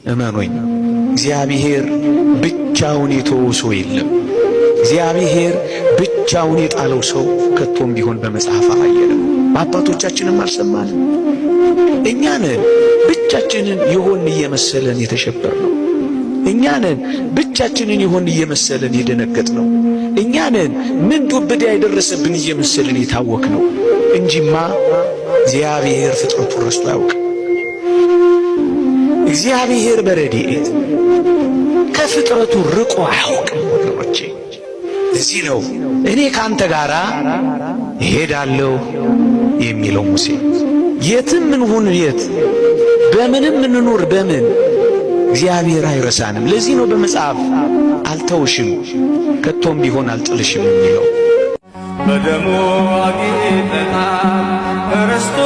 እመኑኝ እግዚአብሔር ብቻውን የተወው ሰው የለም። እግዚአብሔር ብቻውን የጣለው ሰው ከቶም ቢሆን በመጽሐፍ አላየንም፣ በአባቶቻችንም አልሰማንም። እኛንን ብቻችንን የሆን እየመሰለን የተሸበርነው፣ እኛንን ብቻችንን የሆን እየመሰለን የደነገጥነው፣ እኛንን ምን ዱብዳ የደረሰብን እየመሰለን የታወክነው እንጂማ እግዚአብሔር ፍጥረቱን ረስቶ አያውቅም። እግዚአብሔር በረድኤት ከፍጥረቱ ርቆ አያውቅም ወገኖቼ። እዚህ ነው እኔ ካንተ ጋር እሄዳለሁ የሚለው ሙሴ። የትም እንሁን የት፣ በምንም እንኑር በምን እግዚአብሔር አይረሳንም። ለዚህ ነው በመጽሐፍ አልተውሽም ከቶም ቢሆን አልጥልሽም የሚለው። በደሙ አጊጠናል ርስቶ